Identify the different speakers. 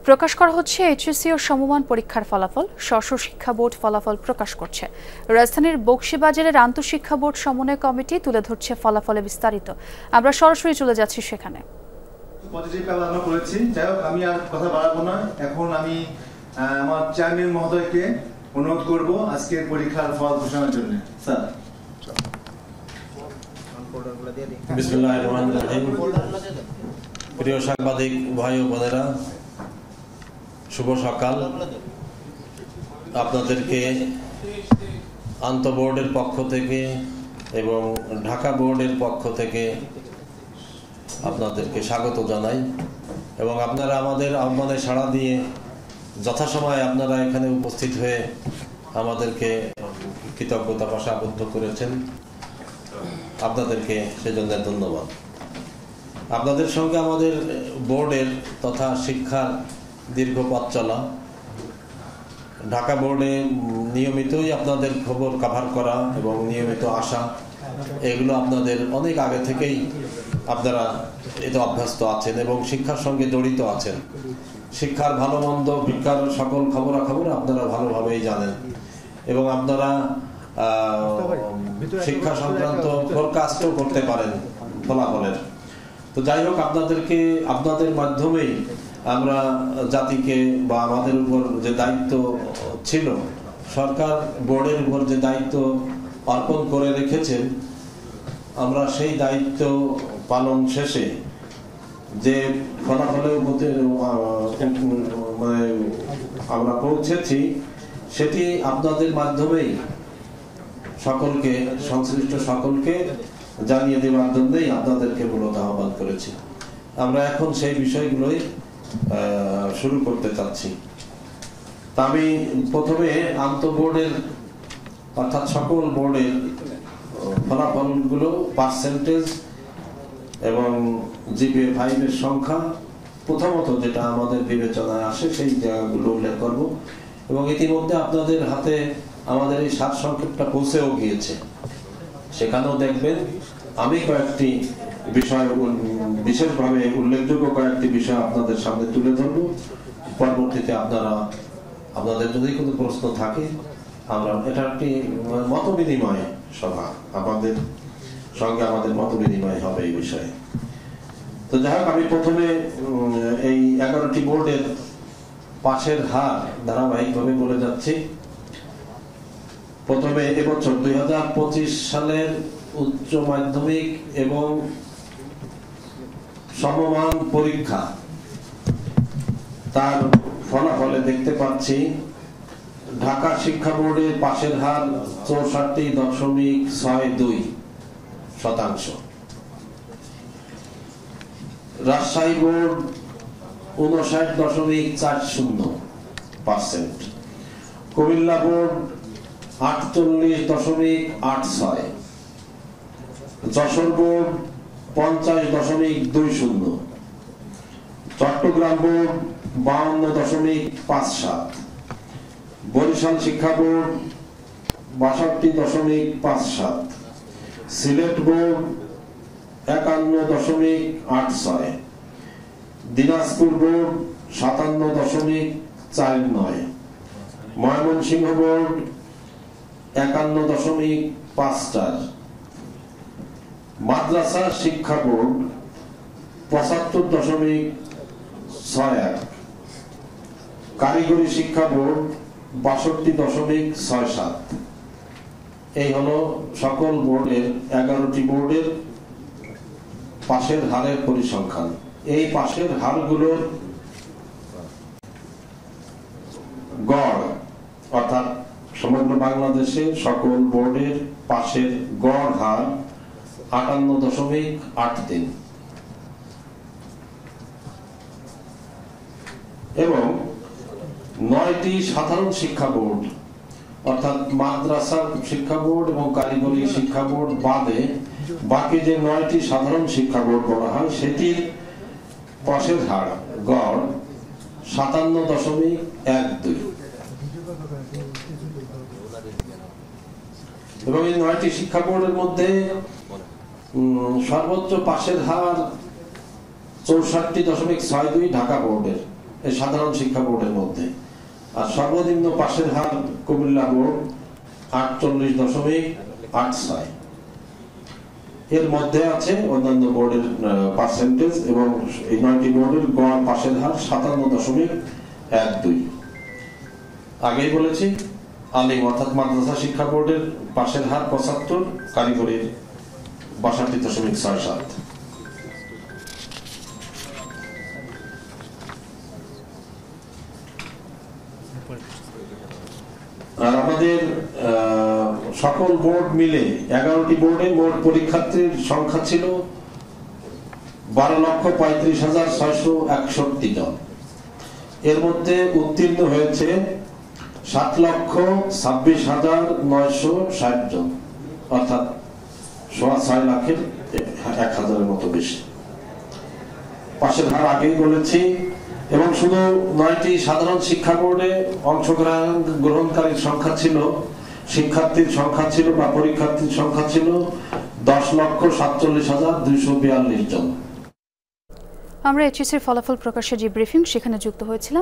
Speaker 1: প্রকাশ করা হচ্ছে এইচএসসি ও সমমান পরীক্ষার ফলাফল। স্ব শিক্ষা বোর্ড ফলাফল প্রকাশ করছে। রাজধানীর বকশীবাজারের আন্তঃশিক্ষা বোর্ড সমন্বয় কমিটি তুলে ধরছে ফলাফলে বিস্তারিত। আমরা সরাসরি চলে যাচ্ছি সেখানে।
Speaker 2: পজিটিভ আমরা করেছি। যাই হোক, আমি আর কথা বাড়াবো না। এখন আমি আমার চেয়ারম্যান মহোদয়কে অনুরোধ করব আজকের পরীক্ষার ফল ঘোষণার জন্য। স্যার।
Speaker 3: বিসমিল্লাহির রহমানির রহিম। প্রিয় সাংবাদিক ভাই ও বোনেরা, শুভ সকাল। আপনাদেরকে আন্তঃবোর্ডের পক্ষ থেকে এবং ঢাকা বোর্ডের পক্ষ থেকে আপনাদেরকে স্বাগত জানাই এবং আপনারা আমাদের আহ্বানে সাড়া দিয়ে যথাসময়ে আপনারা এখানে উপস্থিত হয়ে আমাদেরকে কৃতজ্ঞতা ভাষা আবদ্ধ করেছেন। আপনাদেরকে সেজন্য ধন্যবাদ। আপনাদের সঙ্গে আমাদের বোর্ডের তথা শিক্ষার দীর্ঘ পথ চলা। ঢাকা বোর্ডে নিয়মিতই আপনাদের খবর কভার করা এবং নিয়মিত আসা, এগুলো আপনাদের অনেক আগে থেকেই আপনারা এতে অভ্যস্ত আছেন এবং শিক্ষার সঙ্গে জড়িত আছেন। শিক্ষার ভালো মন্দ, শিক্ষার সকল খবরাখবর আপনারা ভালোভাবেই জানেন এবং আপনারা শিক্ষা সংক্রান্ত ফোরকাস্টও করতে পারেন ফলাফলের। তো যাই হোক, আপনাদের মাধ্যমেই আমরা জাতিকে বা আমাদের উপর যে দায়িত্ব ছিল, সরকার বোর্ডের উপর যে দায়িত্ব অর্পণ করে রেখেছেন, আমরা সেই দায়িত্ব পালন শেষে যে ফলাফলের আমরা পৌঁছেছি, সেটি আপনাদের মাধ্যমেই সকলকে, সংশ্লিষ্ট সকলকে জানিয়ে দেওয়ার জন্যই আপনাদেরকে মূলত আহ্বান করেছি। আমরা এখন সেই বিষয়গুলোই শুরু করতে চাচ্ছি। তা আমি প্রথমে আন্তঃবোর্ডের অর্থাৎ সকল বোর্ডের ফলাফলগুলো, পার্সেন্টেজ এবং জিপিএ 5 এর সংখ্যা প্রথমত যেটা আমাদের বিবেচনায় আসে সেই জায়গাগুলো উল্লেখ করব এবং ইতিমধ্যে আপনাদের হাতে আমাদের এই সারসংক্ষেপটা পৌঁছেও গিয়েছে। সেখানেও দেখবেন আমি কয়েকটি বিষয়, বিশেষভাবে উল্লেখযোগ্য কয়েকটি বিষয় আপনাদের সামনে তুলে ধরব। পরবর্তীতে আপনাদের যদি কোনো প্রশ্ন থাকে, আমরা এটা একটি মত বিনিময় সভা, আমাদের সঙ্গে আমাদের মত বিনিময় হবে এই বিষয়ে। তো যাই হোক, আমি প্রথমে এই 11টি বোর্ডের পাশের হার ধারাবাহিকভাবে বলে যাচ্ছি। প্রথমে এবছর 2025 সালের উচ্চ মাধ্যমিক এবং সমমান পরীক্ষা, তার ফলাফলে দেখতে পাচ্ছি ঢাকা শিক্ষা বোর্ডের পাশের হার 64.62%, Rajshahi board 59.40%, Comilla board 48.86%, Jessore board 50.20%, Chittagong board 52.57%, Barisal শিক্ষা board 62.57%, Sylhet board 51.86%, Dinajpur board 57.49%, Mymensingh board 51.54%, মাদ্রাসা শিক্ষা বোর্ড 75.61%, কারিগরি শিক্ষা বোর্ড 62.67%। এই হলো সকল বোর্ডের 11টি বোর্ডের পাশের হারের পরিসংখ্যান। এই পাশের হারগুলোর গড়, অর্থাৎ সমগ্র বাংলাদেশে সকল বোর্ডের পাশের গড় হার 58.83 এবং 9টি সাধারণ শিক্ষা বোর্ড, অর্থাৎ মাদ্রাসা শিক্ষা বোর্ড এবং কারিগরি শিক্ষা বোর্ড বাদে বাকি যে 9টি সাধারণ শিক্ষা বোর্ড বলা হয়, সেটির পাশের হার গড় 57.12 এবং এই 9টি শিক্ষা বোর্ডের মধ্যে সর্বোচ্চ পাশের হার 64.62 ঢাকা বোর্ডের এই সাধারণ শিক্ষা বোর্ডের মধ্যে। আর সর্বনিম্ন পাশের হার কুমিল্লা বোর্ড 48.86। এর মধ্যে আছে অন্যান্য বোর্ডের পার্সেন্টেজ, এবং এই 9টি বোর্ডের গড় পাশের হার 57.12। আগেই বলেছি আলিম অর্থাৎ মাদ্রাসা শিক্ষা বোর্ডের পাশের হার 75, কারিগরির 62.67। আর আমাদের সকল বোর্ড মিলে 11টি বোর্ডে মোট পরীক্ষার্থীর সংখ্যা ছিল 12,35,661 জন। এর মধ্যে উত্তীর্ণ হয়েছে 7,26,960 জন, অর্থাৎ 6,06,000-এর মতো বেশি। পাশের হার আগেই বলেছি। এবং শুধু 9টি সাধারণ শিক্ষা বোর্ডে অংশগ্রহণকারীর সংখ্যা ছিল, শিক্ষার্থীর সংখ্যা ছিল বা পরীক্ষার্থীর সংখ্যা ছিল 10,47,242 জন।
Speaker 1: আমরা এইচএসসির ফলাফল প্রকাশের যে ব্রিফিং সেখানে যুক্ত হয়েছিলাম।